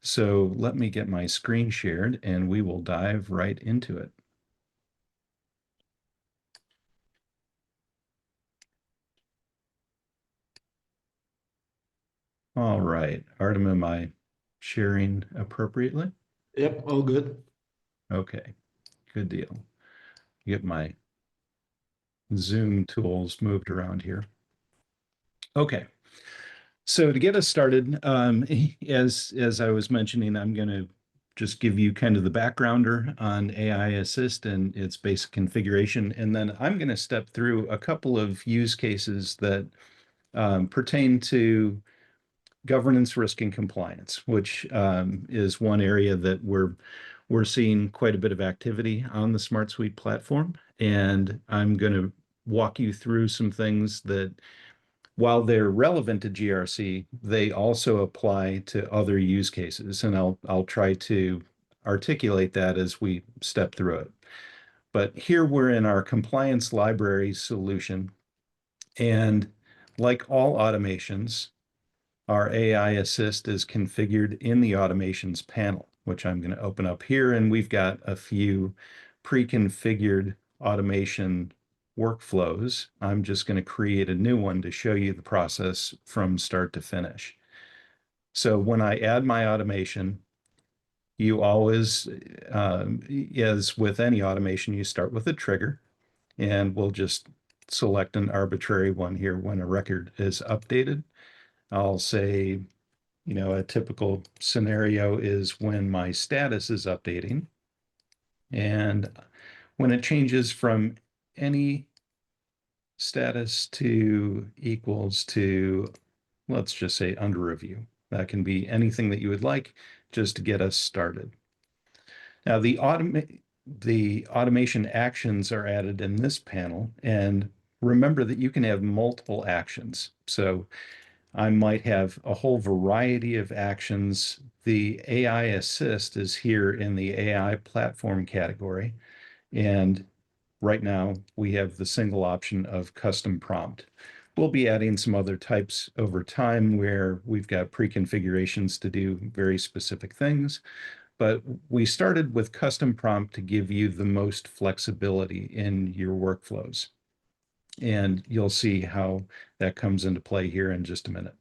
So let me get my screen shared and we will dive right into it. All right, Artem, am I sharing appropriately? Yep, all good. Okay, good deal. Get my Zoom tools moved around here. Okay, so to get us started, as I was mentioning, I'm going to just give you kind of the backgrounder on AI Assist and its basic configuration, and then I'm going to step through a couple of use cases that pertain to governance, risk, and compliance, which is one area that we're seeing quite a bit of activity on the SmartSuite platform. And I'm going to walk you through some things that, while they're relevant to GRC, they also apply to other use cases. And I'll try to articulate that as we step through it. But here we're in our compliance library solution. And like all automations, our AI Assist is configured in the automations panel, which I'm going to open up here. And we've got a few pre-configured automation workflows. I'm just going to create a new one to show you the process from start to finish. So when I add my automation, you always, as with any automation, you start with a trigger, and we'll just select an arbitrary one here when a record is updated. I'll say, a typical scenario is when my status is updating. And when it changes from any status to equals to, let's just say under review. That can be anything that you would like just to get us started. Now, the automation actions are added in this panel. And remember that you can have multiple actions. So I might have a whole variety of actions. The AI Assist is here in the AI platform category. And right now we have the single option of custom prompt. We'll be adding some other types over time where we've got pre-configurations to do very specific things. But we started with custom prompt to give you the most flexibility in your workflows. And you'll see how that comes into play here in just a minute.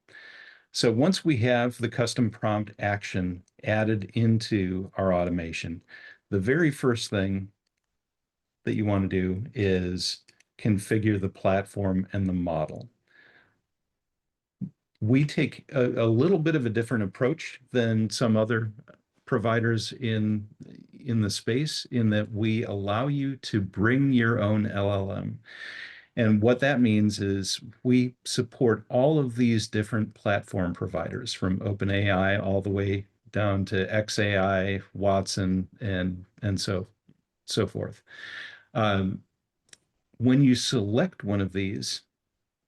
So once we have the custom prompt action added into our automation, the very first thing that you want to do is configure the platform and the model. We take a little bit of a different approach than some other providers in the space, in that we allow you to bring your own LLM. And what that means is we support all of these different platform providers, from OpenAI all the way down to xAI, Watson, and so forth. Um, when you select one of these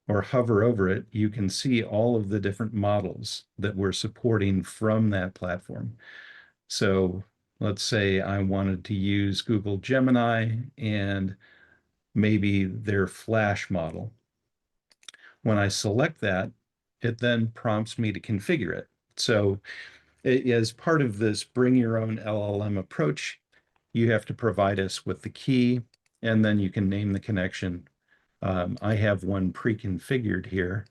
or hover over it, you can see all of the different models that we're supporting from that platform. So let's say I wanted to use Google Gemini and maybe their Flash model. When I select that, it then prompts me to configure it. So as part of this bring your own LLM approach, you have to provide us with the key, and then you can name the connection. I have one pre-configured here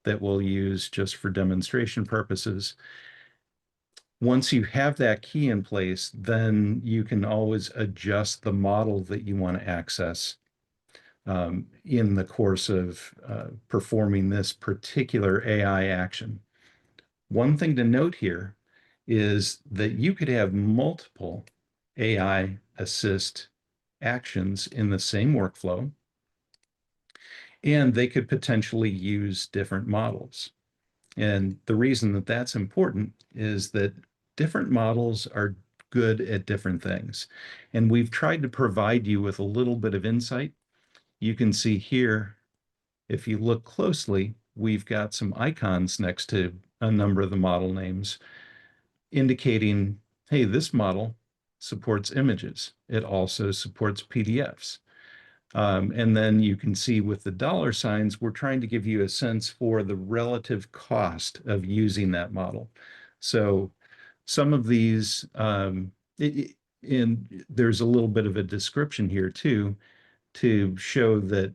that we'll use just for demonstration purposes. Once you have that key in place, then you can always adjust the model that you want to access in the course of performing this particular AI action. One thing to note here is that you could have multiple AI assist actions in the same workflow, and they could potentially use different models. And the reason that that's important is that different models are good at different things. And we've tried to provide you with a little bit of insight. You can see here, if you look closely, we've got some icons next to a number of the model names indicating, hey, this model supports images. It also supports PDFs. And then you can see with the dollar signs, we're trying to give you a sense for the relative cost of using that model. So Some of these, and there's a little bit of a description here too, to show that,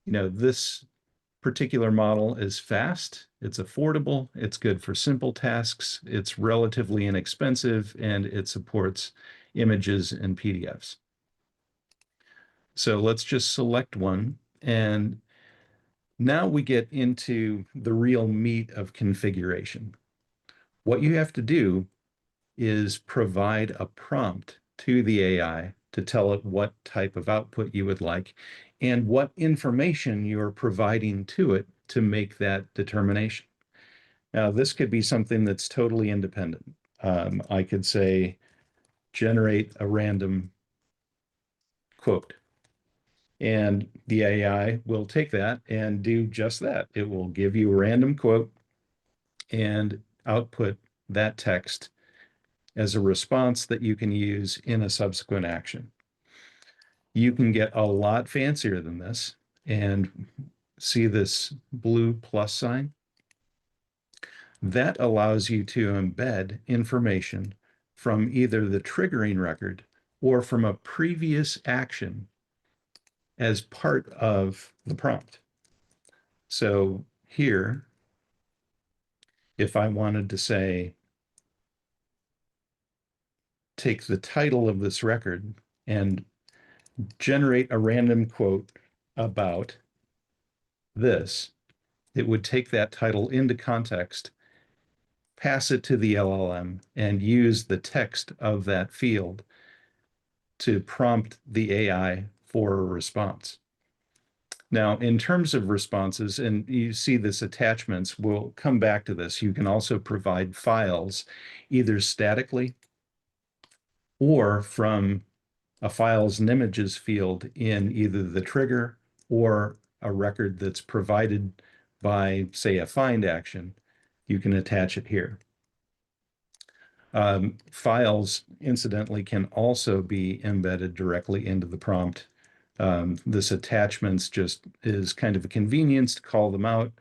this particular model is fast, it's affordable, it's good for simple tasks, it's relatively inexpensive, and it supports images and PDFs. So let's just select one. And now we get into the real meat of configuration. What you have to do is provide a prompt to the AI to tell it what type of output you would like and what information you're providing to it to make that determination. Now, this could be something that's totally independent. I could say, generate a random quote, and the AI will take that and do just that. It will give you a random quote and output that text as a response that you can use in a subsequent action. You can get a lot fancier than this and see this blue plus sign. That allows you to embed information from either the triggering record or from a previous action as part of the prompt. So here, if I wanted to say, take the title of this record and generate a random quote about this, it would take that title into context, pass it to the LLM, and use the text of that field to prompt the AI for a response. Now, in terms of responses, and you see this attachments, we'll come back to this. You can also provide files either statically or from a files and images field in either the trigger or a record that's provided by, say, a find action. You can attach it here. Files, incidentally, can also be embedded directly into the prompt. This attachments just is kind of a convenience to call them out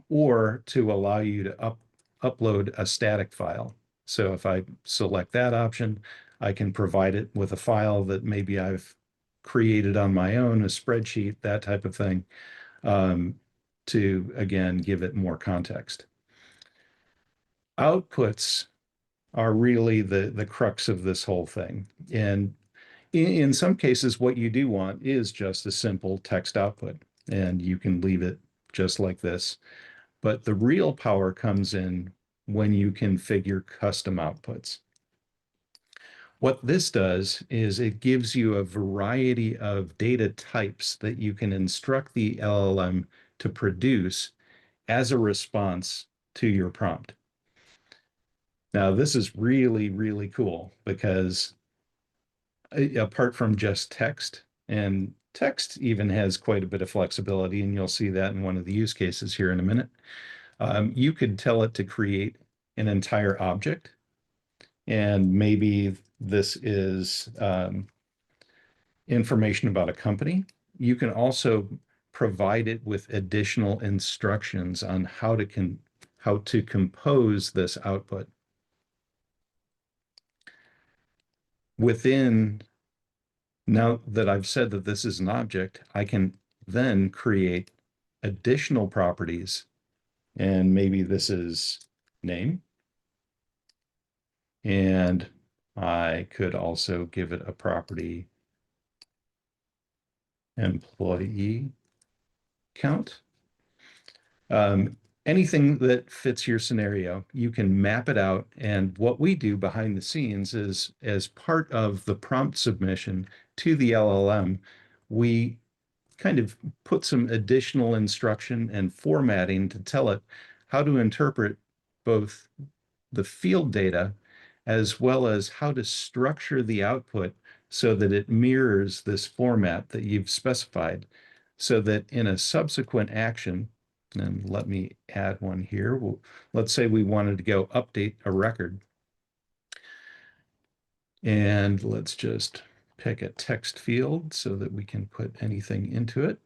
or to allow you to upload a static file. So if I select that option, I can provide it with a file that maybe I've created on my own, a spreadsheet, that type of thing, to, again, give it more context. Outputs are really the crux of this whole thing. And in some cases, what you do want is just a simple text output, and you can leave it just like this. But the real power comes in when you configure custom outputs. What this does is it gives you a variety of data types that you can instruct the LLM to produce as a response to your prompt. Now, this is really, really cool because apart from just text, and text even has quite a bit of flexibility, and you'll see that in one of the use cases here in a minute. You could tell it to create an entire object, and maybe this is information about a company. You can also provide it with additional instructions on how to compose this output. Now that I've said that this is an object, I can then create additional properties, and maybe this is name. And I could also give it a property employee count. Anything that fits your scenario, you can map it out. And what we do behind the scenes is, as part of the prompt submission to the LLM, we kind of put some additional instruction and formatting to tell it how to interpret both the field data as well as how to structure the output so that it mirrors this format that you've specified, so that in a subsequent action, and let me add one here. Let's say we wanted to go update a record. And let's just pick a text field so that we can put anything into it.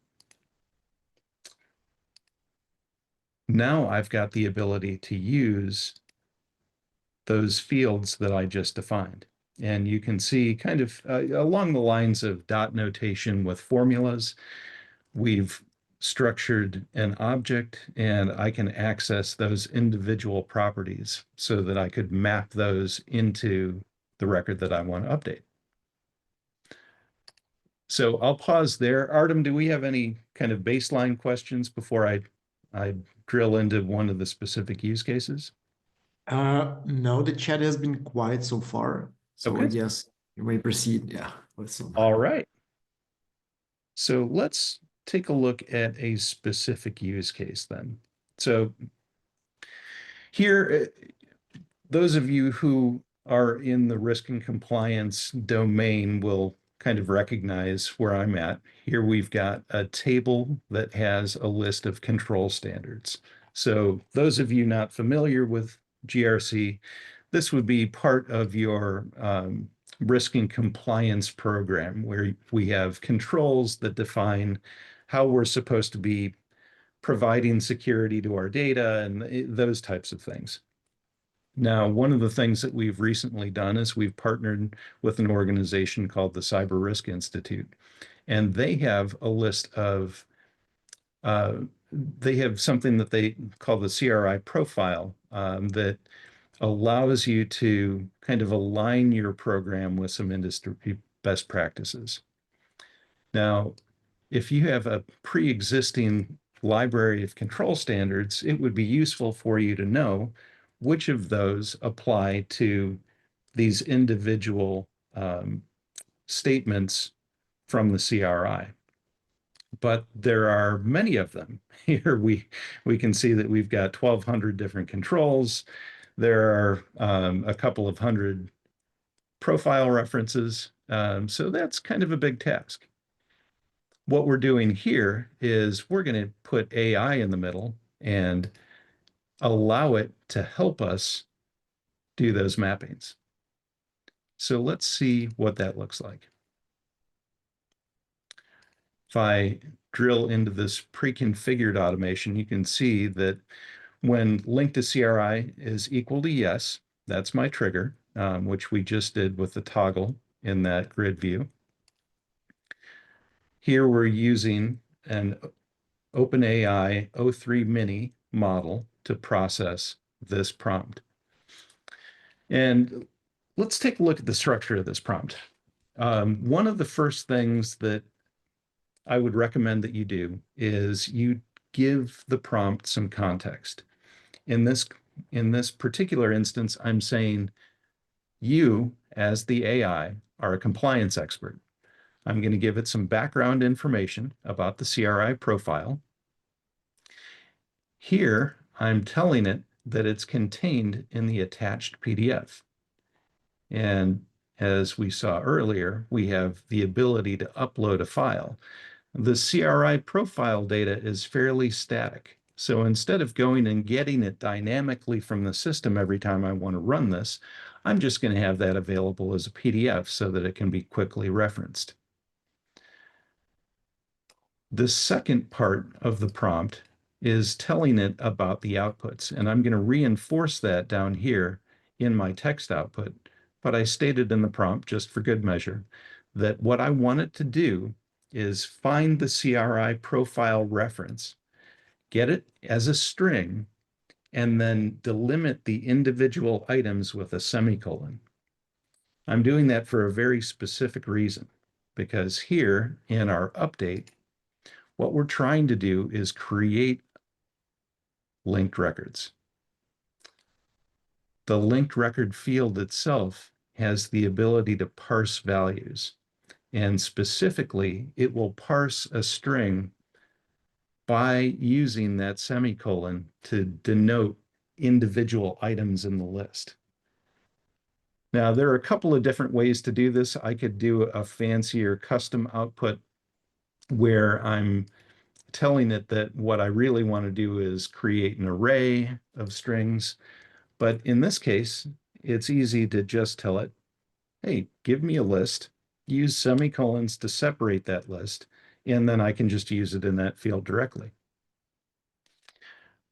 Now I've got the ability to use those fields that I just defined. And you can see kind of along the lines of dot notation with formulas, we've structured an object and I can access those individual properties so that I could map those into the record that I want to update. So I'll pause there. Artem, do we have any kind of baseline questions before I drill into one of the specific use cases? No, the chat has been quiet so far. So I Okay. guess you may proceed. Yeah, with some. All right. So let's take a look at a specific use case then. So here, those of you who are in the risk and compliance domain will kind of recognize where I'm at. Here we've got a table that has a list of control standards. So those of you not familiar with GRC, this would be part of your risk and compliance program where we have controls that define how we're supposed to be providing security to our data and those types of things. Now, one of the things that we've recently done is we've partnered with an organization called the Cyber Risk Institute, and they have a list of, they have something that they call the CRI profile that allows you to kind of align your program with some industry best practices. Now, if you have a pre-existing library of control standards, it would be useful for you to know which of those apply to these individual statements from the CRI. But there are many of them. Here we can see that we've got 1,200 different controls. There are a couple of hundred profile references. So that's kind of a big task. What we're doing here is we're going to put AI in the middle and allow it to help us do those mappings. So let's see what that looks like. If I drill into this pre-configured automation, you can see that when link to CRI is equal to yes, that's my trigger, which we just did with the toggle in that grid view. Here we're using an OpenAI O3 Mini model to process this prompt. And let's take a look at the structure of this prompt. One of the first things that I would recommend that you do is you give the prompt some context. In this particular instance, I'm saying you, as the AI, are a compliance expert. I'm going to give it some background information about the CRI profile. Here, I'm telling it that it's contained in the attached PDF. And as we saw earlier, we have the ability to upload a file. The CRI profile data is fairly static. So instead of going and getting it dynamically from the system every time I want to run this, I'm just going to have that available as a PDF so that it can be quickly referenced. The second part of the prompt is telling it about the outputs, and I'm going to reinforce that down here in my text output. But I stated in the prompt, just for good measure, that what I want it to do is find the CRI profile reference, get it as a string, and then delimit the individual items with a semicolon. I'm doing that for a very specific reason, because here in our update, what we're trying to do is create linked records. The linked record field itself has the ability to parse values. And specifically, it will parse a string by using that semicolon to denote individual items in the list. Now, there are a couple of different ways to do this. I could do a fancier custom output where I'm telling it that what I really want to do is create an array of strings. But in this case, it's easy to just tell it, hey, give me a list, use semicolons to separate that list, and then I can just use it in that field directly.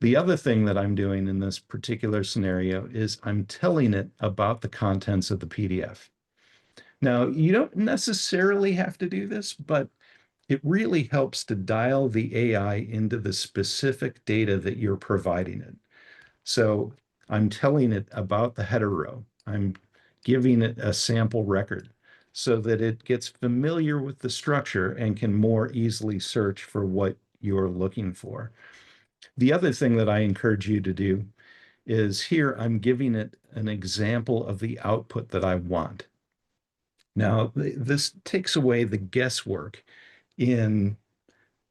The other thing that I'm doing in this particular scenario is I'm telling it about the contents of the PDF. Now, you don't necessarily have to do this, but it really helps to dial the AI into the specific data that you're providing it. So I'm telling it about the header row. I'm giving it a sample record so that it gets familiar with the structure and can more easily search for what you're looking for. The other thing that I encourage you to do is here I'm giving it an example of the output that I want. Now, this takes away the guesswork in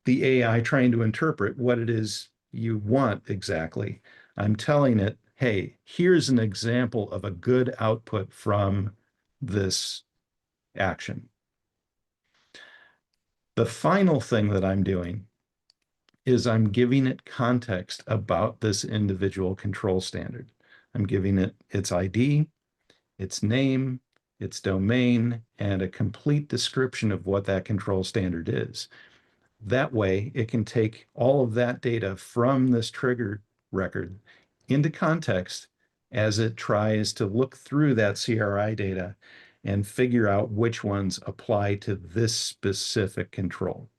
the AI trying to interpret what it is you want exactly. I'm telling it, hey, here's an example of a good output from this action. The final thing that I'm doing is I'm giving it context about this individual control standard. I'm giving it its ID, its name, its domain, and a complete description of what that control standard is. That way, it can take all of that data from this trigger record into context as it tries to look through that CRI data and figure out which ones apply to this specific control.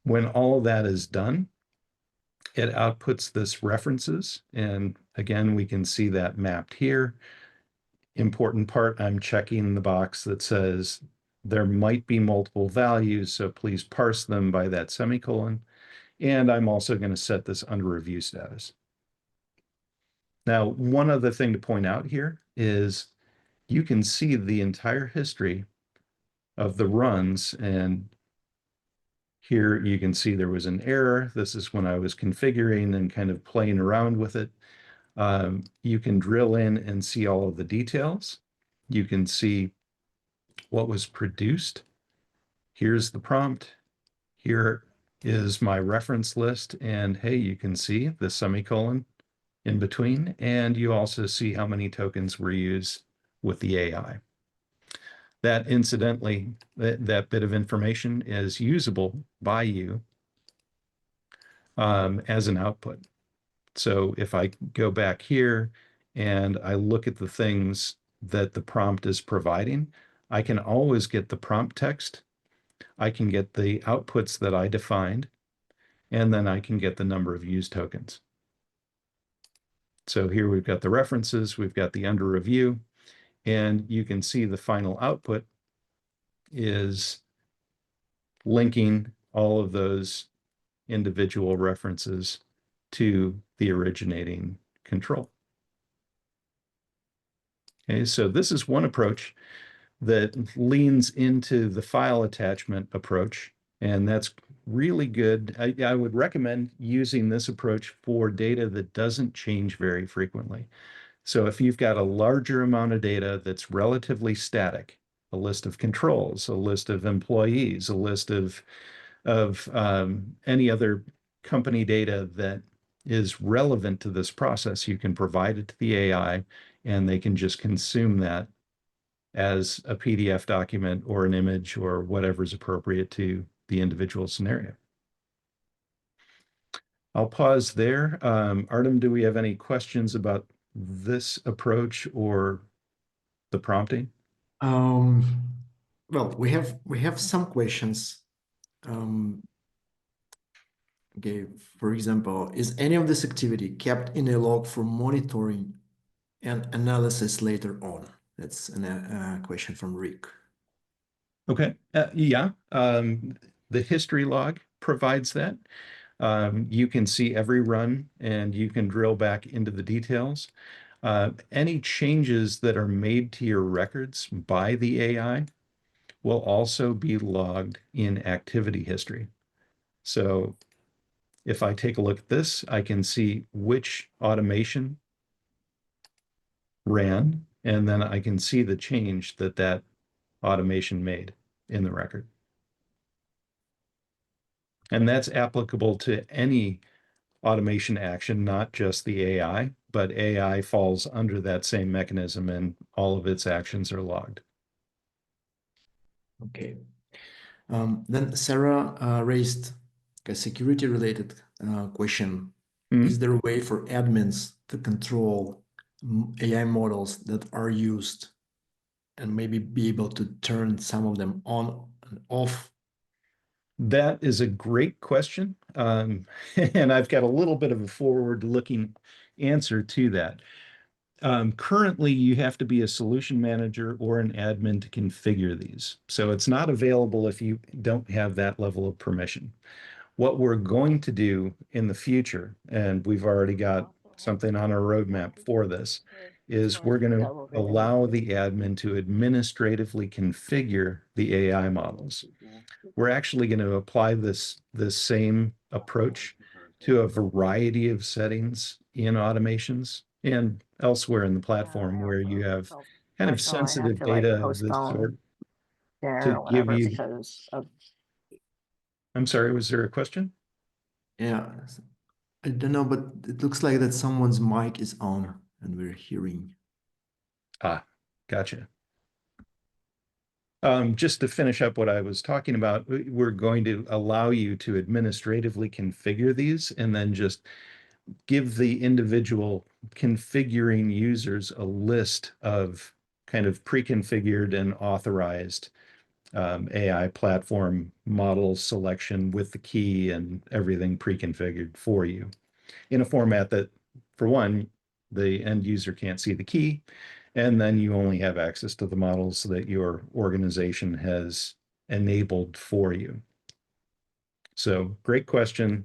When all of that is done, it outputs this references. And again, we can see that mapped here. Important part, I'm checking the box that says there might be multiple values, so please parse them by that semicolon. And I'm also going to set this under review status. Now, one other thing to point out here is you can see the entire history of the runs. And here you can see there was an error. This is when I was configuring and kind of playing around with it. You can drill in and see all of the details. You can see what was produced. Here's the prompt. Here is my reference list. And hey, you can see the semicolon in between. And you also see how many tokens were used with the AI. That incidentally, that bit of information is usable by you as an output. So if I go back here and I look at the things that the prompt is providing, I can always get the prompt text. I can get the outputs that I defined, and then I can get the number of used tokens. So here we've got the references, we've got the under review, and you can see the final output is linking all of those individual references to the originating control. Okay, so this is one approach that leans into the file attachment approach, and that's really good. I would recommend using this approach for data that doesn't change very frequently. So if you've got a larger amount of data that's relatively static, a list of controls, a list of employees, a list of any other company data that is relevant to this process, you can provide it to the AI and they can just consume that as a PDF document or an image or whatever's appropriate to the individual scenario. I'll pause there. Artem, do we have any questions about this approach or the prompting? Well, we have some questions. Okay, for example, is any of this activity kept in a log for monitoring and analysis later on? That's a question from Rick. Okay, yeah, the history log provides that. You can see every run and you can drill back into the details. Any changes that are made to your records by the AI will also be logged in activity history. So if I take a look at this, I can see which automation ran, and then I can see the change that that automation made in the record. And that's applicable to any automation action, not just the AI, but AI falls under that same mechanism and all of its actions are logged. Okay. Then Sarah raised a security-related question. Mhm. is there a way for admins to control AI models that are used and maybe be able to turn some of them on and off? That is a great question. And I've got a little bit of a forward-looking answer to that. Currently, you have to be a solution manager or an admin to configure these. So it's not available if you don't have that level of permission. What we're going to do in the future, and we've already got something on our roadmap for this, is we're going to allow the admin to administratively configure the AI models. We're actually going to apply this same approach to a variety of settings in automations and elsewhere in the platform where you have kind of Unfortunately, I have sensitive to like data of this sort postpone dinner to or give whatever you. because of I'm sorry, was there a question? Yeah, I don't know, but it looks like that someone's mic is on and we're hearing. Ah, gotcha. Just to finish up what I was talking about, we're going to allow you to administratively configure these and then just give the individual configuring users a list of kind of pre-configured and authorized AI platform model selection with the key and everything pre-configured for you in a format that, for one, the end user can't see the key, and then you only have access to the models that your organization has enabled for you. So great question.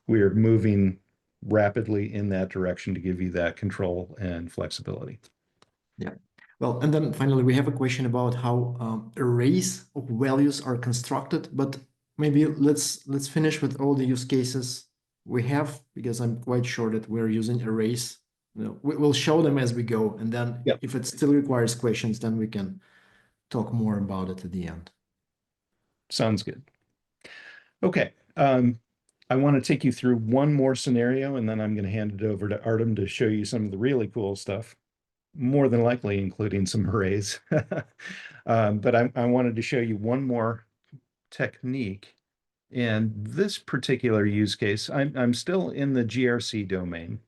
We are moving rapidly in that direction to give you that control and flexibility. Yeah. Well, and then finally, we have a question about how arrays of values are constructed, but maybe let's finish with all the use cases we have, because I'm quite sure that we're using arrays. We'll show them as we go, and then Yeah, if it still requires questions, then we can talk more about it at the end. sounds good. Okay. I want to take you through one more scenario, and then I'm going to hand it over to Artem to show you some of the really cool stuff, more than likely including some arrays. But I wanted to show you one more technique. And this particular use case, I'm still in the GRC domain.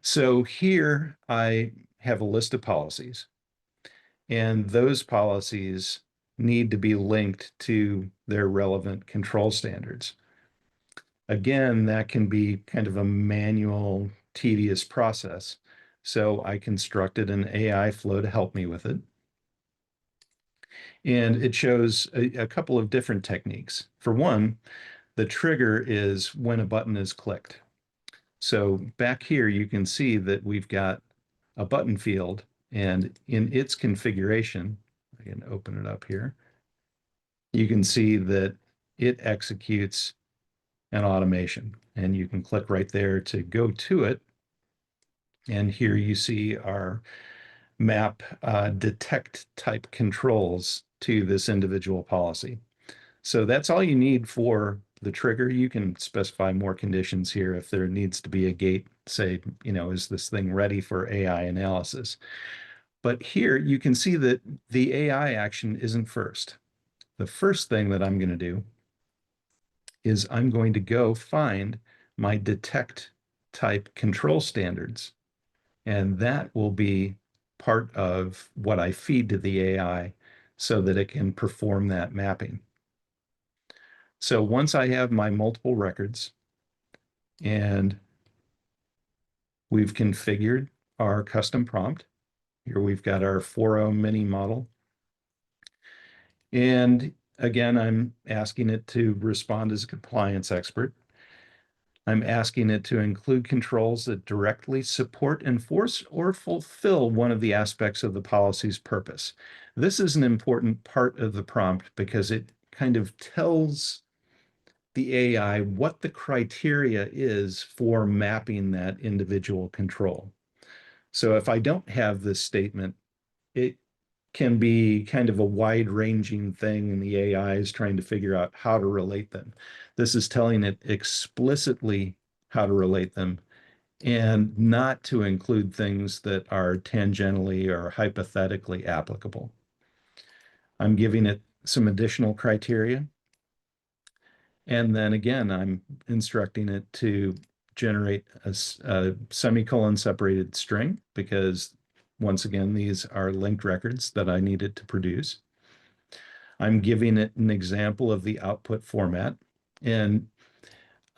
So here I have a list of policies, and those policies need to be linked to their relevant control standards. Again, that can be kind of a manual, tedious process. So I constructed an AI flow to help me with it. And it shows a couple of different techniques. For one, the trigger is when a button is clicked. So back here, you can see that we've got a button field, and in its configuration, I can open it up here, you can see that it executes an automation, and you can click right there to go to it. And here you see our map detect type controls to this individual policy. So that's all you need for the trigger. You can specify more conditions here if there needs to be a gate, say, is this thing ready for AI analysis? But here you can see that the AI action isn't first. The first thing that I'm going to do is I'm going to go find my detect type control standards, and that will be part of what I feed to the AI so that it can perform that mapping. So once I have my multiple records and we've configured our custom prompt, here we've got our 4.0 mini model. And again, I'm asking it to respond as a compliance expert. I'm asking it to include controls that directly support, enforce, or fulfill one of the aspects of the policy's purpose. This is an important part of the prompt because it kind of tells the AI what the criteria is for mapping that individual control. So if I don't have this statement, it can be kind of a wide-ranging thing, and the AI is trying to figure out how to relate them. This is telling it explicitly how to relate them and not to include things that are tangentially or hypothetically applicable. I'm giving it some additional criteria. And then again, I'm instructing it to generate a semicolon separated string because once again, these are linked records that I needed to produce. I'm giving it an example of the output format. And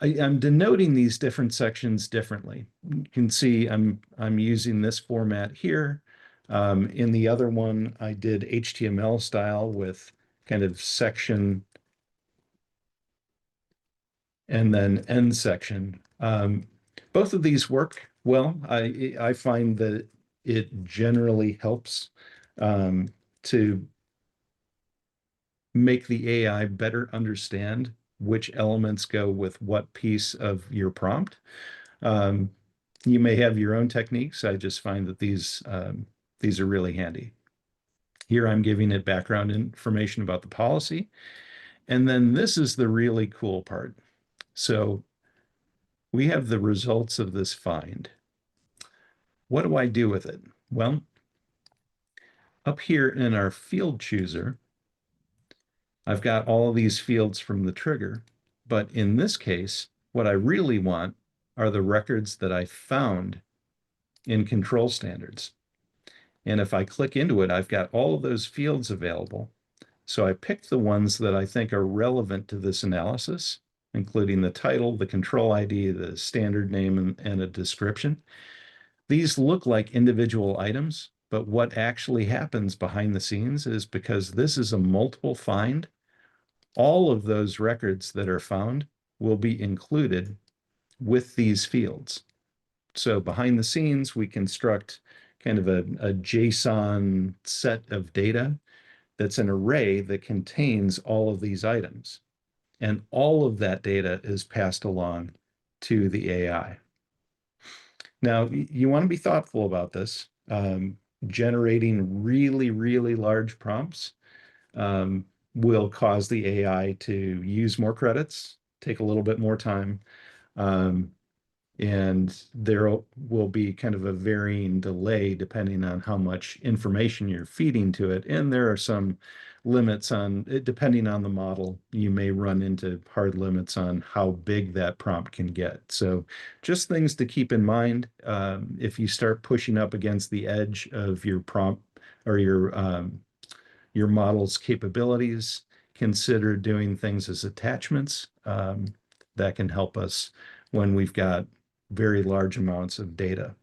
I'm denoting these different sections differently. You can see I'm using this format here. In the other one, I did HTML style with kind of section and then end section. Both of these work well. I find that it generally helps to make the AI better understand which elements go with what piece of your prompt. Um, you may have your own techniques. I just find that these are really handy. Here I'm giving it background information about the policy. And then this is the really cool part. So we have the results of this find. What do I do with it? Well, up here in our field chooser, I've got all of these fields from the trigger. But in this case, what I really want are the records that I found in control standards. And if I click into it, I've got all of those fields available. So I picked the ones that I think are relevant to this analysis, including the title, the control ID, the standard name, and a description. These look like individual items, but what actually happens behind the scenes is because this is a multiple find, all of those records that are found will be included with these fields. So behind the scenes, we construct kind of a JSON set of data that's an array that contains all of these items. And all of that data is passed along to the AI. Now, you want to be thoughtful about this. Generating really, really large prompts will cause the AI to use more credits, take a little bit more time, um, and there will be kind of a varying delay depending on how much information you're feeding to it. And there are some limits on it, depending on the model, you may run into hard limits on how big that prompt can get. So just things to keep in mind. If you start pushing up against the edge of your prompt or your model's capabilities, consider doing things as attachments. That can help us when we've got very large amounts of data.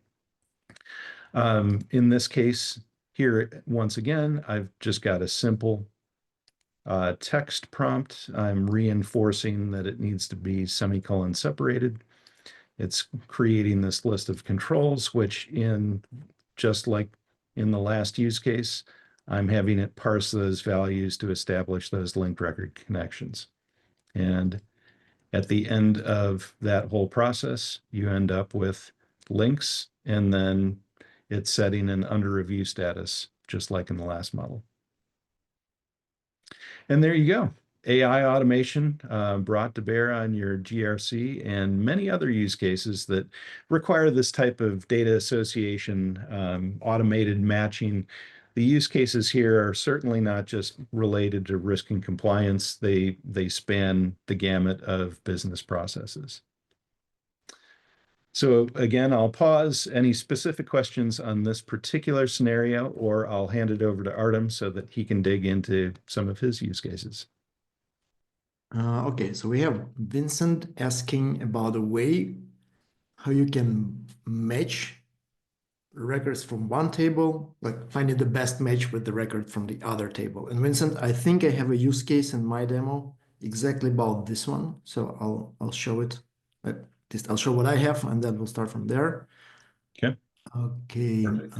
In this case, here, once again, I've just got a simple text prompt. I'm reinforcing that it needs to be semicolon separated. It's creating this list of controls, which just like in the last use case, I'm having it parse those values to establish those linked record connections. And at the end of that whole process, you end up with links, and then it's setting an under review status, just like in the last model. And there you go. AI automation brought to bear on your GRC and many other use cases that require this type of data association, automated matching. The use cases here are certainly not just related to risk and compliance. They span the gamut of business processes. So again, I'll pause. Any specific questions on this particular scenario, or I'll hand it over to Artem so that he can dig into some of his use cases. Okay, so we have Vincent asking about a way how you can match records from one table, like finding the best match with the record from the other table. And Vincent, I think I have a use case in my demo exactly about this one. So I'll show it. I'll show what I have, and then we'll start from there. Okay. Okay. Perfect.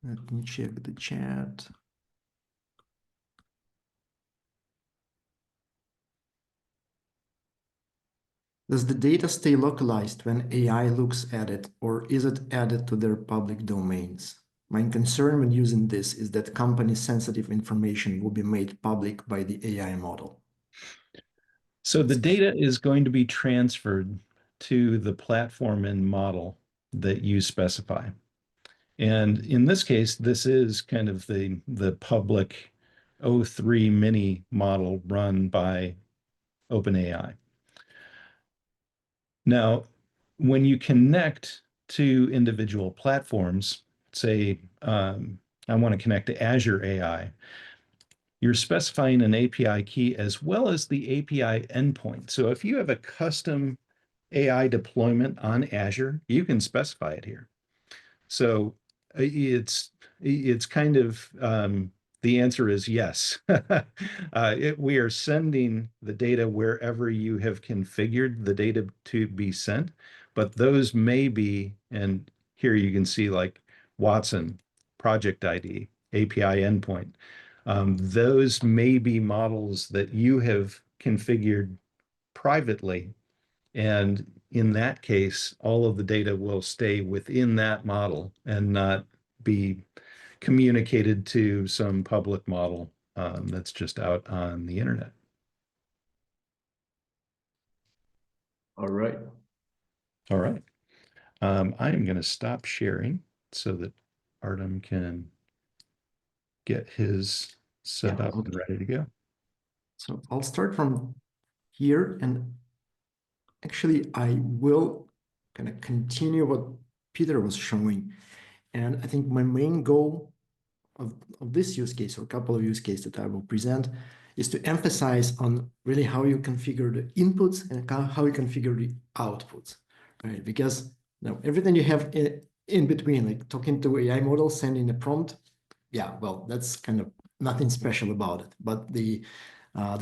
Let me check the chat. Does the data stay localized when AI looks at it, or is it added to their public domains? My concern when using this is that company sensitive information will be made public by the AI model. So the data is going to be transferred to the platform and model that you specify. And in this case, this is kind of the public O3 mini model run by OpenAI. Now, when you connect to individual platforms, say I want to connect to Azure AI, you're specifying an API key as well as the API endpoint. So if you have a custom AI deployment on Azure, you can specify it here. So it's kind of the answer is yes. We are sending the data wherever you have configured the data to be sent, but those may be, and here you can see like Watson, project ID, API endpoint. Those may be models that you have configured privately, and in that case, all of the data will stay within that model and not be communicated to some public model that's just out on the internet. All right. All right. I am going to stop sharing so that Artem can get his set Yeah, up and okay. ready to go. So I'll start from here, and actually I will kind of continue what Peter was showing. And I think my main goal of this use case, or a couple of use cases that I will present, is to emphasize on really how you configure the inputs and how you configure the outputs, right? Because now everything you have in between, like talking to AI models, sending a prompt, yeah, well, that's kind of nothing special about it. But the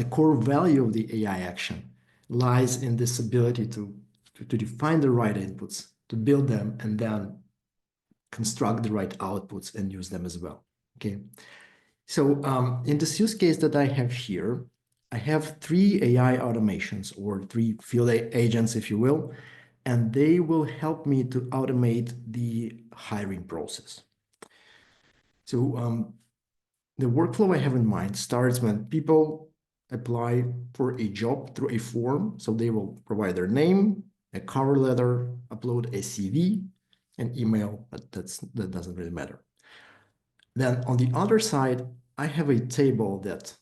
core value of the AI action lies in this ability to define the right inputs, to build them, and then construct the right outputs and use them as well. Okay. So in this use case that I have here, I have 3 AI automations, or 3 field agents, if you will, and they will help me to automate the hiring process. So the workflow I have in mind starts when people apply for a job through a form. So they will provide their name, a cover letter, upload a CV, an email, but that doesn't really matter. Then on the other side, I have a table that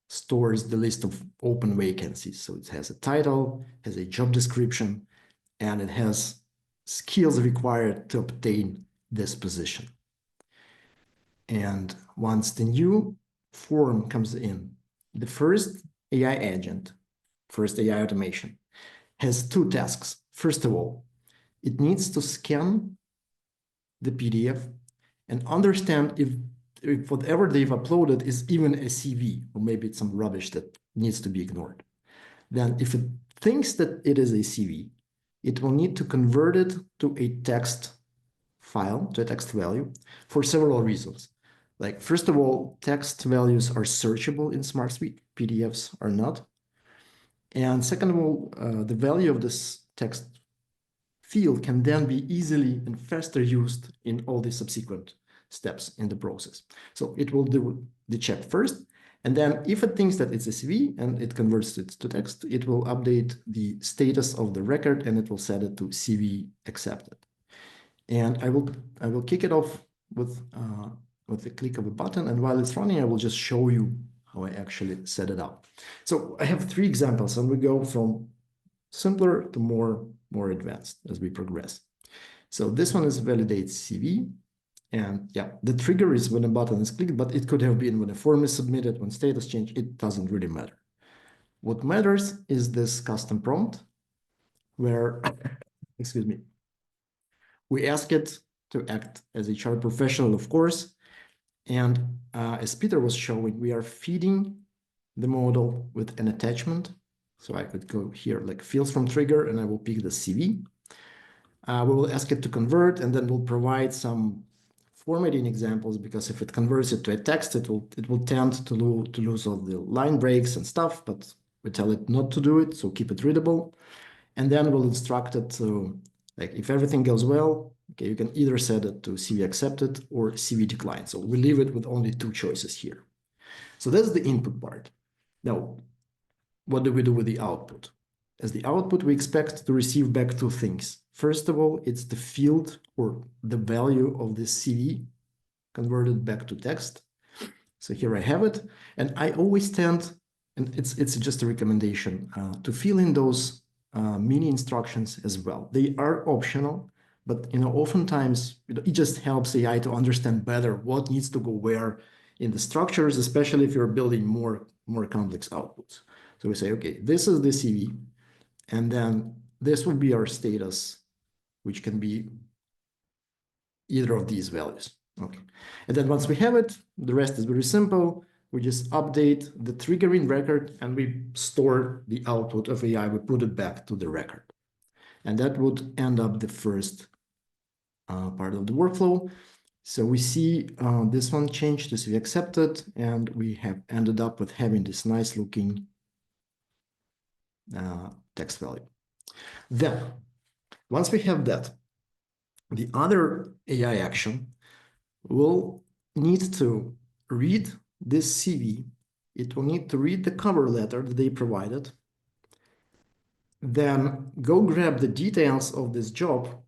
stores the list of open vacancies. So it has a title, has a job description, and it has skills required to obtain this position. And once the new form comes in, the first AI agent, first AI automation, has 2 tasks. First of all, it needs to scan the PDF and understand if whatever they've uploaded is even a CV, or maybe it's some rubbish that needs to be ignored. Then if it thinks that it is a CV, it will need to convert it to a text file, to a text value, for several reasons. Like, first of all, text values are searchable in SmartSuite, PDFs are not. And second of all, the value of this text field can then be easily and faster used in all the subsequent steps in the process. So it will do the check first, and then if it thinks that it's a CV and it converts it to text, it will update the status of the record and it will set it to CV accepted. And I will kick it off with the click of a button, and while it's running, I will just show you how I actually set it up. So I have 3 examples, and we go from simpler to more advanced as we progress. So this one is validate CV. And yeah, the trigger is when a button is clicked, but it could have been when a form is submitted, when status change, it doesn't really matter. What matters is this custom prompt where, excuse me, we ask it to act as a HR professional, of course. And as Peter was showing, we are feeding the model with an attachment. So I could go here like fields from trigger, and I will pick the CV. We will ask it to convert, and then we'll provide some formatting examples, because if it converts it to a text, it will tend to lose all the line breaks and stuff, but we tell it not to do it, so keep it readable. And then we'll instruct it to, like, if everything goes well, okay, you can either set it to CV accepted or CV declined. So we leave it with only 2 choices here. So that's the input part. Now, what do we do with the output? As the output, we expect to receive back 2 things. First of all, it's the field or the value of the CV converted back to text. So here I have it, and I always tend, and it's just a recommendation, to fill in those mini instructions as well. They are optional, but oftentimes it just helps AI to understand better what needs to go where in the structures, especially if you're building more complex outputs. So we say, okay, this is the CV, and then this will be our status, which can be either of these values. Okay. And then once we have it, the rest is very simple. We just update the triggering record and we store the output of AI. We put it back to the record. And that would end up the first part of the workflow. So we see this one changed to CV accepted, and we have ended up with having this nice looking text value. Then, once we have that, the other AI action will need to read this CV. It will need to read the cover letter that they provided, then go grab the details of this job,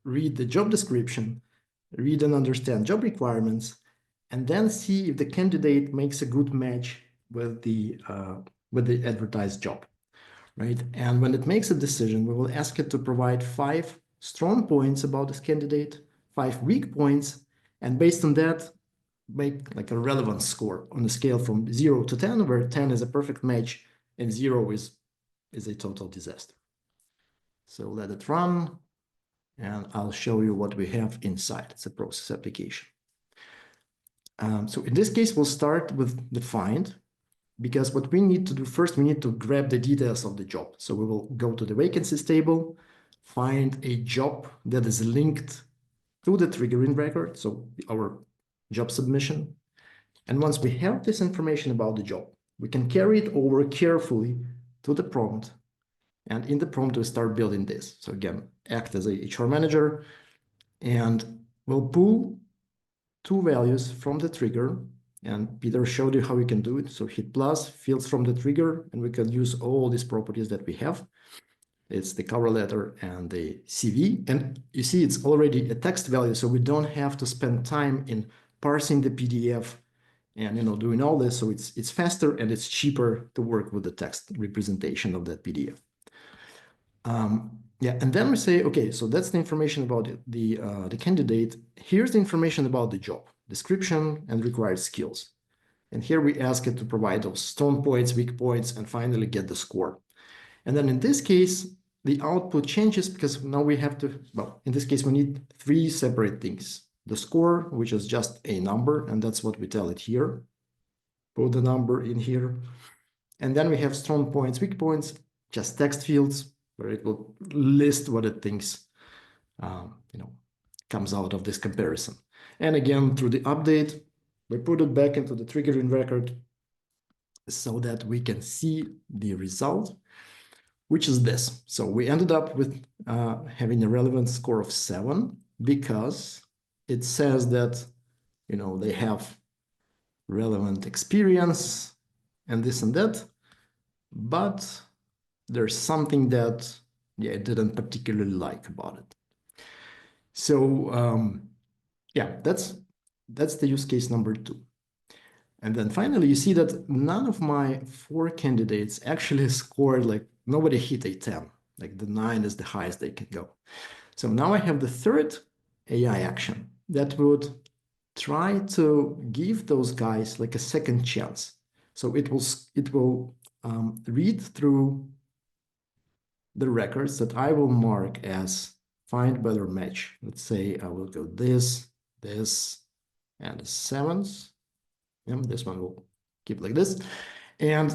read the job description, read and understand job requirements, and then see if the candidate makes a good match with the advertised job, right? And when it makes a decision, we will ask it to provide 5 strong points about this candidate, 5 weak points, and based on that, make like a relevance score on a scale from 0 to 10, where 10 is a perfect match and 0 is a total disaster. So let it run, and I'll show you what we have inside. It's a process application. So in this case, we'll start with the find, because what we need to do first, we need to grab the details of the job. So we will go to the vacancies table, find a job that is linked to the triggering record, so our job submission. And once we have this information about the job, we can carry it over carefully to the prompt. And in the prompt, we start building this. So again, act as a HR manager, and we'll pull 2 values from the trigger. And Peter showed you how we can do it. So hit plus, fields from the trigger, and we can use all these properties that we have. It's the cover letter and the CV. And you see, it's already a text value, so we don't have to spend time in parsing the PDF and doing all this. So it's faster and it's cheaper to work with the text representation of that PDF. Yeah, and then we say, okay, so that's the information about the candidate. Here's the information about the job, description and required skills. And here we ask it to provide those strong points, weak points, and finally get the score. And then in this case, the output changes because now we have to, well, in this case, we need 3 separate things. The score, which is just a number, and that's what we tell it here. Put the number in here. And then we have strong points, weak points, just text fields, where it will list what it thinks comes out of this comparison. And again, through the update, we put it back into the triggering record so that we can see the result, which is this. So we ended up with having a relevance score of 7 because it says that they have relevant experience and this and that, but there's something that I didn't particularly like about it. So yeah, that's the use case number 2. And then finally, you see that none of my 4 candidates actually scored, like nobody hit a 10, like the 9 is the highest they can go. So now I have the third AI action that would try to give those guys like a second chance. So it will read through the records that I will mark as find better match. Let's say I will go this, and the 7th. Yeah, this one will keep like this. And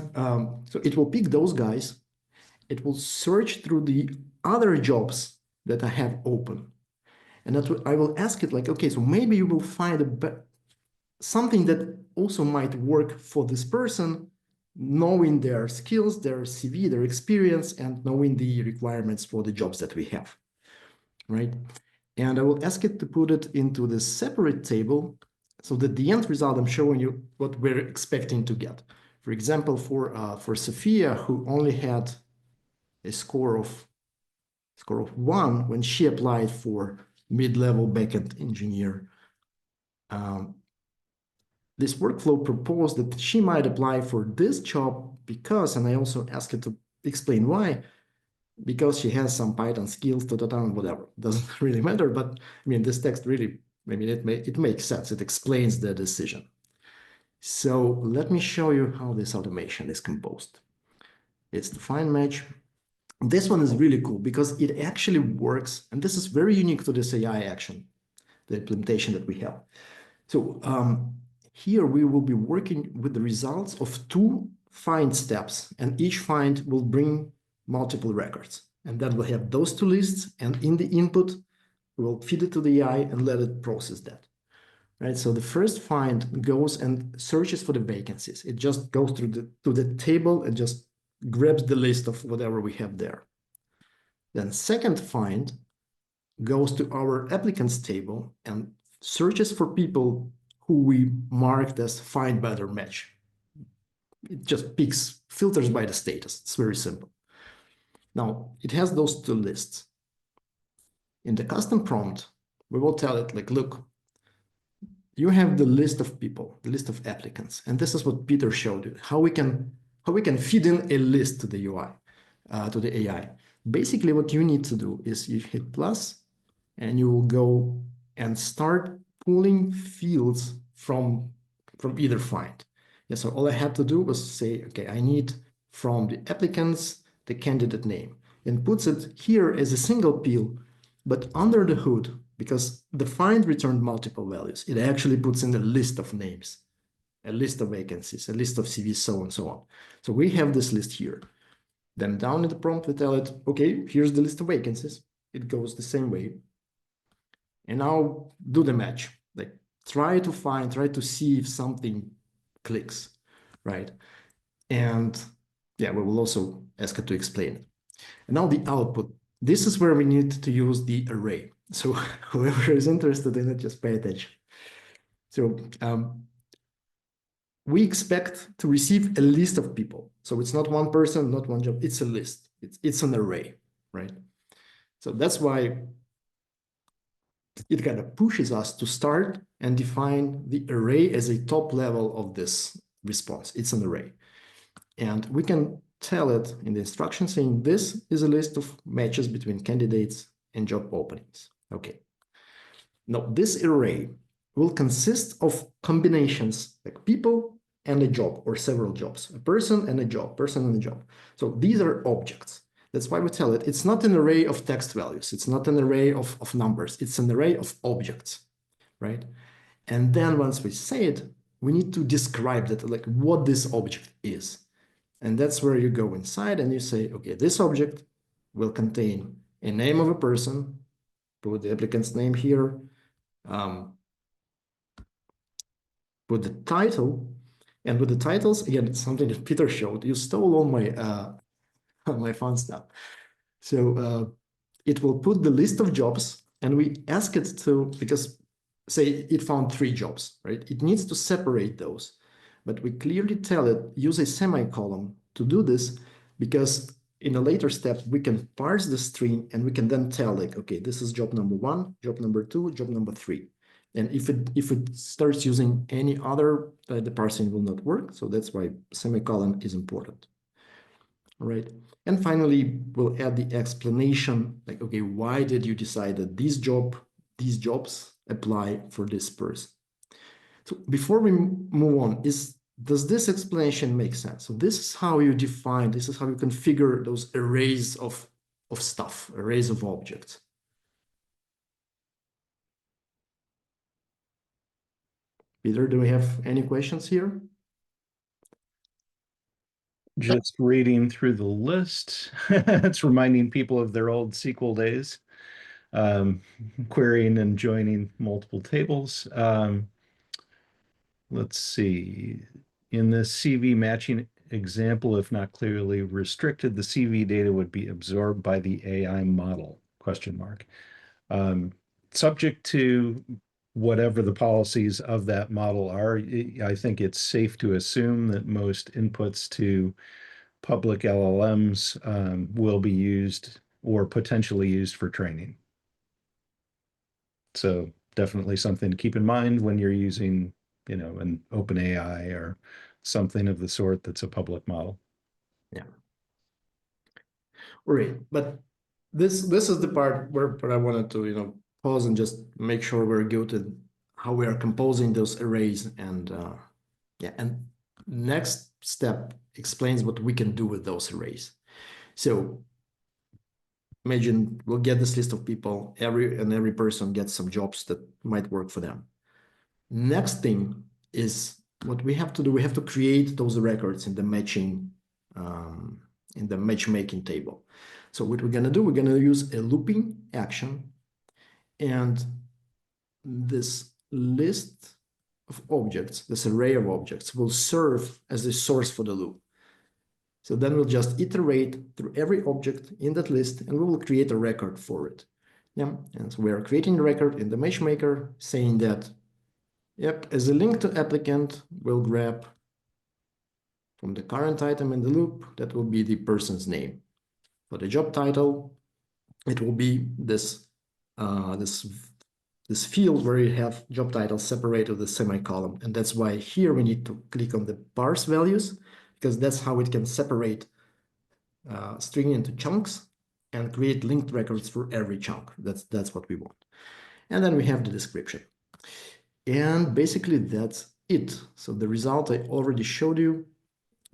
so it will pick those guys. It will search through the other jobs that I have open. And that's what I will ask it, like, okay, so maybe you will find something that also might work for this person, knowing their skills, their CV, their experience, and knowing the requirements for the jobs that we have, right? And I will ask it to put it into the separate table so that the end result, I'm showing you what we're expecting to get. For example, for Sophia, who only had a score of 1 when she applied for mid-level backend engineer, this workflow proposed that she might apply for this job because, and I also asked her to explain why, because she has some Python skills, whatever. Doesn't really matter, but I mean, this text really, I mean, it makes sense. It explains the decision. So let me show you how this automation is composed. It's the find match. This one is really cool because it actually works, and this is very unique to this AI action, the implementation that we have. So here we will be working with the results of two find steps, and each find will bring multiple records. And then we'll have those two lists, and in the input, we'll feed it to the AI and let it process that. Right? So the first find goes and searches for the vacancies. It just goes through to the table and just grabs the list of whatever we have there. Then second find goes to our applicants table and searches for people who we marked as find better match. It just picks, filters by the status. It's very simple. Now, it has those two lists. In the custom prompt, we will tell it like, look, you have the list of people, the list of applicants. And this is what Peter showed you, how we can feed in a list to the UI, to the AI. Basically, what you need to do is you hit plus, and you will go and start pulling fields from either find. Yeah, so all I had to do was say, okay, I need from the applicants the candidate name, and puts it here as a single field, but under the hood, because the find returned multiple values, it actually puts in a list of names, a list of vacancies, a list of CVs, so on and so on. So we have this list here. Then down in the prompt, we tell it, okay, here's the list of vacancies. It goes the same way. And now do the match. Like try to see if something clicks, right? And yeah, we will also ask it to explain it. And now the output. This is where we need to use the array. So whoever is interested in it, just pay attention. So we expect to receive a list of people. So it's not one person, not one job, it's a list. It's an array, right? So that's why it kind of pushes us to start and define the array as a top level of this response. It's an array. And we can tell it in the instruction saying this is a list of matches between candidates and job openings. Okay. Now, this array will consist of combinations like people and a job or several jobs, a person and a job, person and a job. So these are objects. That's why we tell it it's not an array of text values. It's not an array of numbers. It's an array of objects, right? And then once we say it, we need to describe that, like what this object is. And that's where you go inside and you say, okay, this object will contain a name of a person, put the applicant's name here, put the title, and with the titles, again, it's something that Peter showed. You stole all my my fun stuff. So it will put the list of jobs, and we ask it to, because say it found 3 jobs, right? It needs to separate those, but we clearly tell it use a semicolon to do this, because in a later step we can parse the string and we can then tell like, okay, this is job number 1, job number 2, job number 3. And if it starts using any other, the parsing will not work. So that's why semicolon is important. All right. And finally, we'll add the explanation, like, okay, why did you decide that these jobs apply for this person? So before we move on, does this explanation make sense? So this is how you define, this is how you configure those arrays of stuff, arrays of objects. Peter, do we have any questions here? Just reading through the list. It's reminding people of their old SQL days, querying and joining multiple tables. Let's see. In the CV matching example, if not clearly restricted, the CV data would be absorbed by the AI model, question mark. Subject to whatever the policies of that model are, I think it's safe to assume that most inputs to public LLMs will be used or potentially used for training. So definitely something to keep in mind when you're using an OpenAI or something of the sort that's a public model. Yeah. Right. But this is the part where I wanted to, pause and just make sure we're good at how we are composing those arrays. And yeah, and next step explains what we can do with those arrays. So imagine we'll get this list of people, every person gets some jobs that might work for them. Next thing is what we have to do. We have to create those records in the matchmaking table. So what we're gonna do, we're gonna use a looping action, and this list of objects, this array of objects, will serve as a source for the loop. So then we'll just iterate through every object in that list, and we will create a record for it. Yeah, and so we are creating a record in the matchmaker, saying that, yep, as a link to applicant, we'll grab from the current item in the loop, that will be the person's name. For the job title, it will be this field where you have job title separated with a semicolon. And that's why here we need to click on the parse values, because that's how it can separate string into chunks and create linked records for every chunk. That's what we want. And then we have the description. And basically that's it. So the result I already showed you.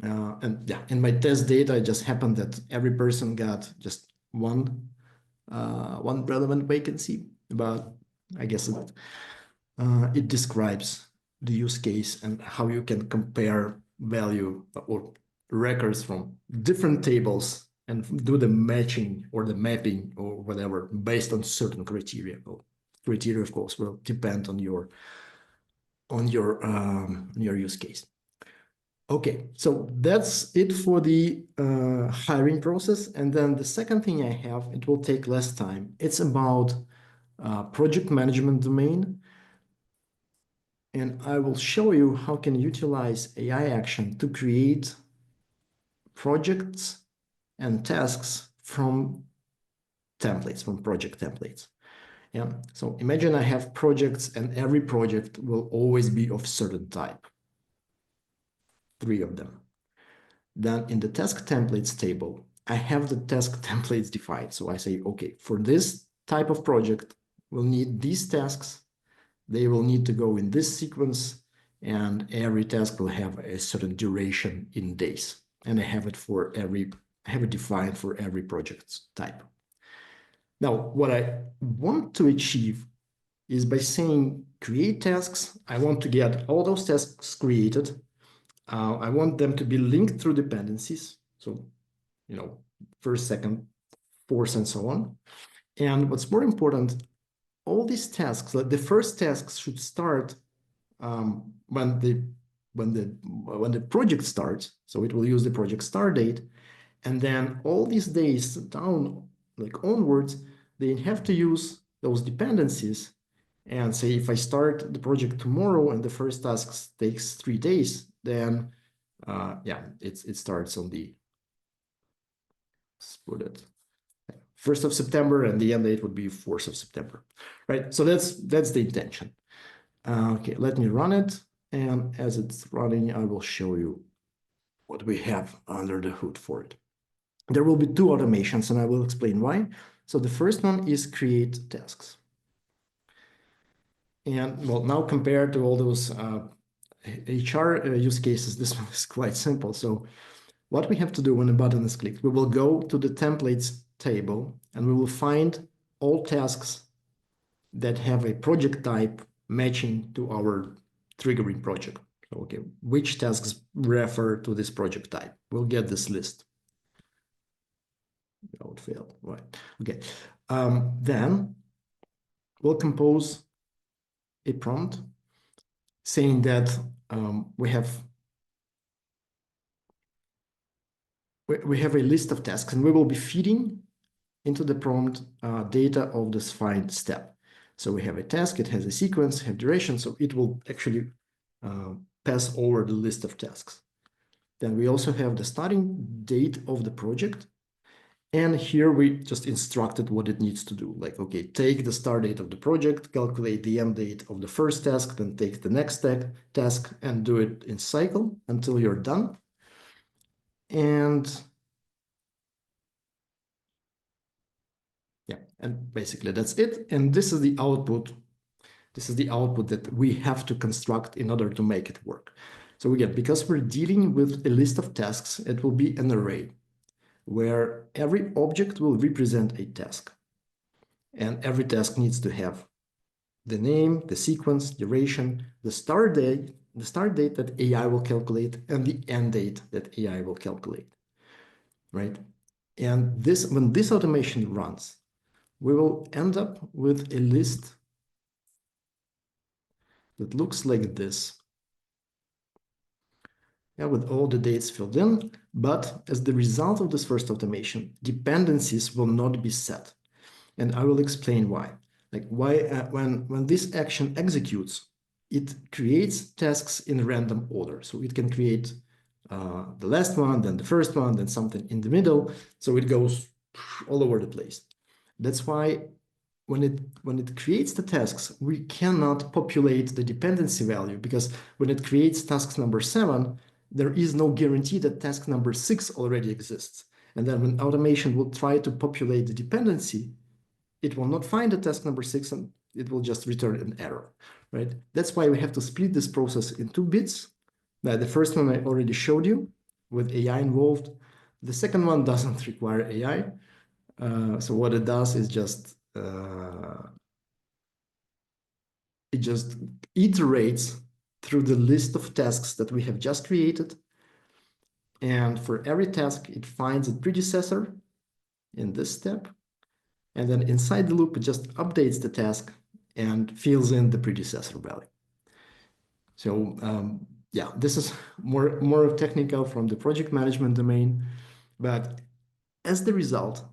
And yeah, in my test data, it just happened that every person got just one relevant vacancy, but I guess it describes the use case and how you can compare value or records from different tables and do the matching or the mapping or whatever based on certain criteria. Well, criteria, of course, will depend on your use case. Okay, so that's it for the hiring process. And then the second thing I have, it will take less time. It's about project management domain. And I will show you how can utilize AI action to create projects and tasks from templates, from project templates. Yeah, so imagine I have projects and every project will always be of certain type, 3 of them. Then in the task templates table, I have the task templates defined. So I say, okay, for this type of project, we'll need these tasks. They will need to go in this sequence, and every task will have a certain duration in days. And I have it defined for every project type. Now, what I want to achieve is by saying create tasks. I want to get all those tasks created. I want them to be linked through dependencies. So, first, second, fourth, and so on. And what's more important, all these tasks, the first tasks should start when the project starts. So it will use the project start date. And then all these days down, like onwards, they have to use those dependencies and say, if I start the project tomorrow and the first task takes 3 days, then yeah, it starts on the, let's put it 1st of September, and the end date would be 4th of September, right? So that's the intention. Okay, let me run it. And as it's running, I will show you what we have under the hood for it. There will be 2 automations, and I will explain why. So the first one is create tasks. And well, now compared to all those HR use cases, this one is quite simple. So what we have to do when a button is clicked, we will go to the templates table and we will find all tasks that have a project type matching to our triggering project. So, okay, which tasks refer to this project type? We'll get this list. Oh, it failed, right? Okay, then we'll compose a prompt saying that we have a list of tasks, and we will be feeding into the prompt data of this find step. So we have a task, it has a sequence, have duration, so it will actually pass over the list of tasks. Then we also have the starting date of the project, And here we just instructed what it needs to do. Like, okay, take the start date of the project, calculate the end date of the first task, then take the next task and do it in cycle until you're done. And yeah, and basically that's it. And this is the output. This is the output that we have to construct in order to make it work. So again, because we're dealing with a list of tasks, it will be an array where every object will represent a task. And every task needs to have the name, the sequence, duration, the start date that AI will calculate, and the end date that AI will calculate, right? And this, when this automation runs, we will end up with a list that looks like this. Yeah, with all the dates filled in, but as the result of this first automation, dependencies will not be set. And I will explain why. Like why, when this action executes, it creates tasks in random order. So it can create the last one, then the first one, then something in the middle. So it goes all over the place. That's why when it creates the tasks, we cannot populate the dependency value, because when it creates task number 7, there is no guarantee that task number 6 already exists. And then when automation will try to populate the dependency, it will not find the task number 6 and it will just return an error, right? That's why we have to split this process in 2 bits. Now, the first one I already showed you with AI involved. The second one doesn't require AI. So what it does is it just iterates through the list of tasks that we have just created. And for every task, it finds a predecessor in this step. And then inside the loop, it just updates the task and fills in the predecessor value. So yeah, this is more technical from the project management domain. But as the result,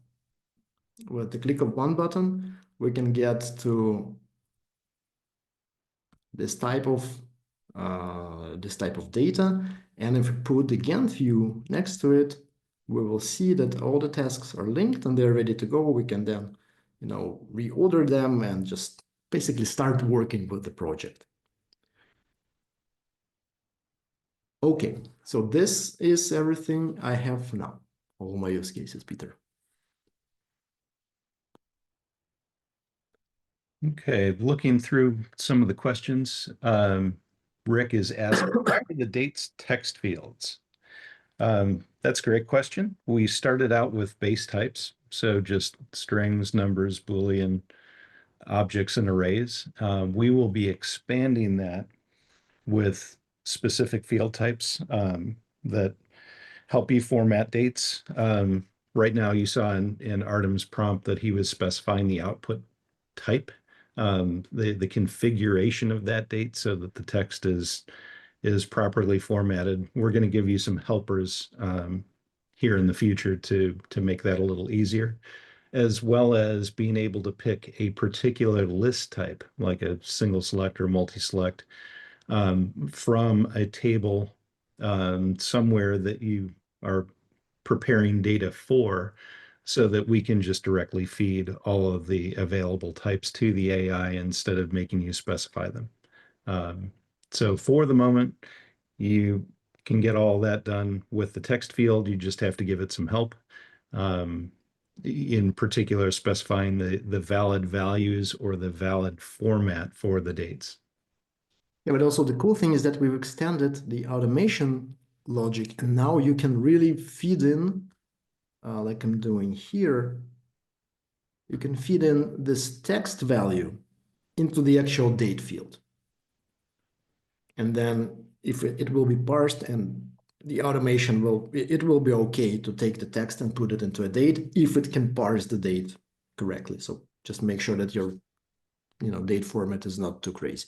with the click of one button, we can get to this type of data. And if we put the Gantt view next to it, we will see that all the tasks are linked and they're ready to go. We can then, reorder them and just basically start working with the project. Okay, so this is everything I have for now. All my use cases, Peter. Okay, looking through some of the questions, Rick is asking, what are the dates text fields? That's a great question. We started out with base types, so just strings, numbers, Boolean, objects, and arrays. We will be expanding that with specific field types that help you format dates. Right now, you saw in Artem's prompt that he was specifying the output type, the configuration of that date so that the text is properly formatted. We're going to give you some helpers here in the future to make that a little easier, as well as being able to pick a particular list type, like a single select or multi-select, from a table somewhere that you are preparing data for, so that we can just directly feed all of the available types to the AI instead of making you specify them. So for the moment, you can get all that done with the text field. You just have to give it some help. In particular, specifying the valid values or the valid format for the dates. Yeah, but also the cool thing is that we've extended the automation logic, and now you can really feed in, like I'm doing here, you can feed in this text value into the actual date field. And then if it will be parsed, and the automation it will be okay to take the text and put it into a date if it can parse the date correctly. So just make sure that your date format is not too crazy.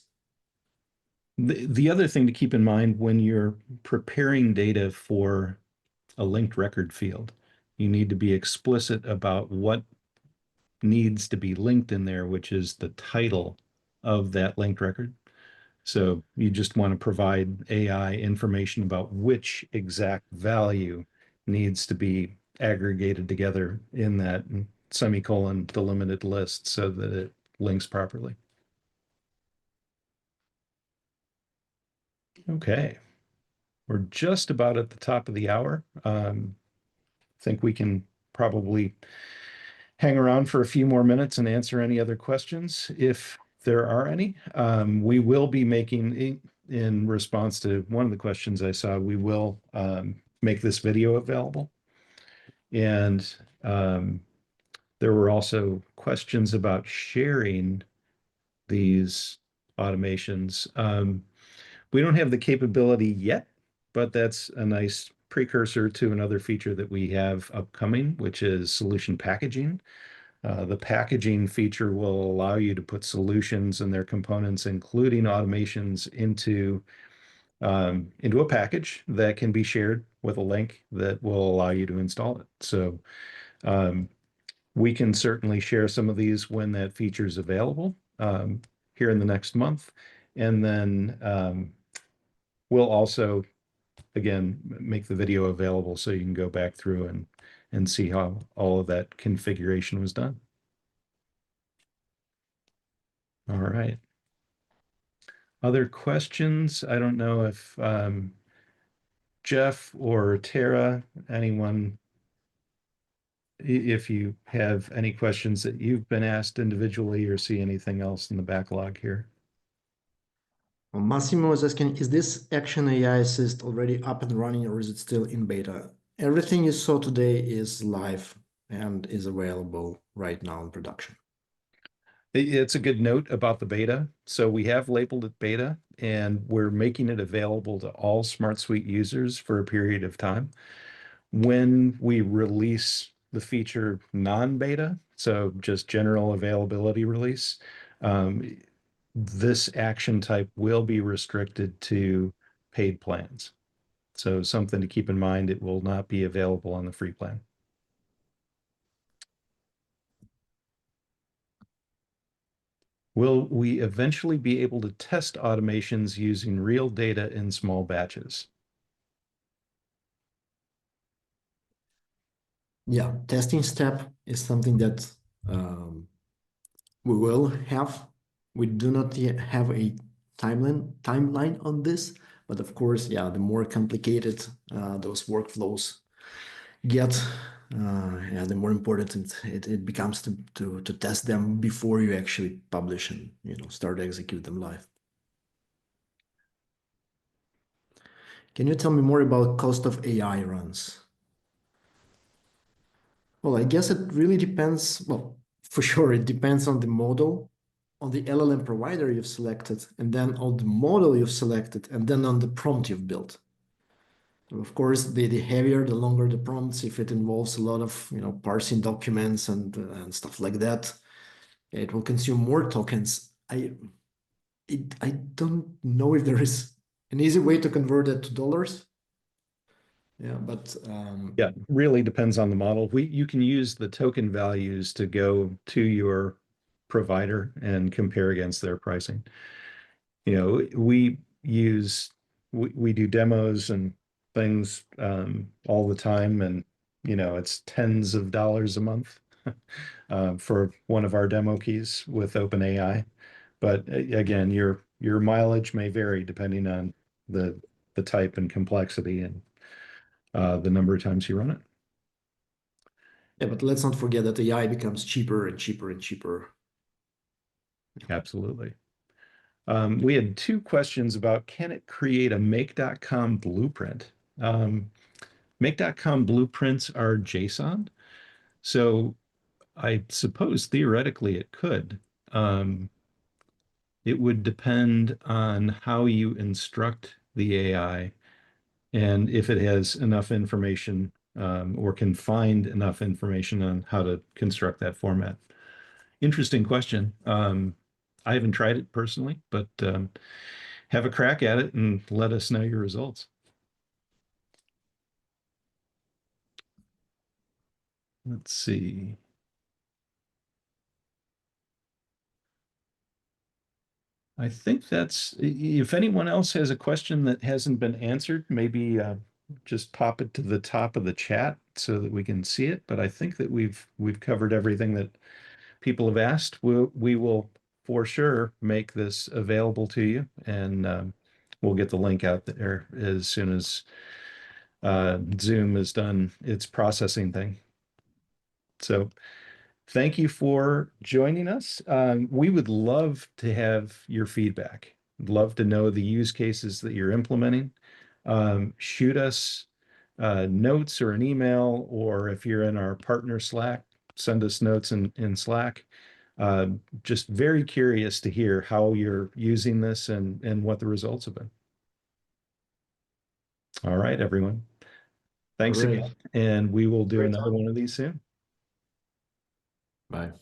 The other thing to keep in mind when you're preparing data for a linked record field, you need to be explicit about what needs to be linked in there, which is the title of that linked record. So you just want to provide AI information about which exact value needs to be aggregated together in that semicolon delimited list so that it links properly. Okay, we're just about at the top of the hour. Think we can probably hang around for a few more minutes and answer any other questions if there are any. We will be making, in response to one of the questions I saw, we will make this video available. And there were also questions about sharing these automations. We don't have the capability yet, but that's a nice precursor to another feature that we have upcoming, which is solution packaging. The packaging feature will allow you to put solutions and their components, including automations, into a package that can be shared with a link that will allow you to install it. So um, we can certainly share some of these when that feature is available here in the next month. And then we'll also, again, make the video available so you can go back through and see how all of that configuration was done. All right. Other questions? I don't know if Jeff or Tara, anyone, if you have any questions that you've been asked individually or see anything else in the backlog here. Well, Massimo is asking, is this Action AI Assist already up and running or is it still in beta? Everything you saw today is live and is available right now in production. It's a good note about the beta. So we have labeled it beta and we're making it available to all SmartSuite users for a period of time. When we release the feature non-beta, so just general availability release, this action type will be restricted to paid plans. So something to keep in mind, it will not be available on the free plan. Will we eventually be able to test automations using real data in small batches? Yeah, testing step is something that we will have. We do not yet have a timeline on this, but of course, yeah, the more complicated those workflows get, yeah, the more important it becomes to test them before you actually publish and start to execute them live. Can you tell me more about cost of AI runs? Well, I guess it really depends. Well, for sure, it depends on the model, on the LLM provider you've selected, and then on the model you've selected, and then on the prompt you've built. Of course, the heavier, the longer the prompts, if it involves a lot of parsing documents and stuff like that, it will consume more tokens. I don't know if there is an easy way to convert that to dollars. Yeah, but Yeah, really depends on the model. You can use the token values to go to your provider and compare against their pricing. We we do demos and things all the time, and it's tens of dollars a month for one of our demo keys with OpenAI. But again, your mileage may vary depending on the type and complexity and the number of times you run it. yeah, but let's not forget that AI becomes cheaper and cheaper and cheaper. Absolutely. We had two questions about, can it create a make.com blueprint? Make.com blueprints are JSON. So I suppose theoretically it could. It would depend on how you instruct the AI and if it has enough information or can find enough information on how to construct that format. Interesting question. I haven't tried it personally, but have a crack at it and let us know your results. Let's see. I think that's, if anyone else has a question that hasn't been answered, maybe just pop it to the top of the chat so that we can see it, but I think that we've covered everything that people have asked. We will for sure make this available to you, and we'll get the link out there as soon as Zoom has done its processing thing. So thank you for joining us. We would love to have your feedback. Love to know the use cases that you're implementing. Shoot us notes or an email, or if you're in our partner Slack, send us notes in Slack. Just very curious to hear how you're using this and what the results have been. All right, everyone. Thanks Great. again, and we will do Great another talk. one of these soon. Bye.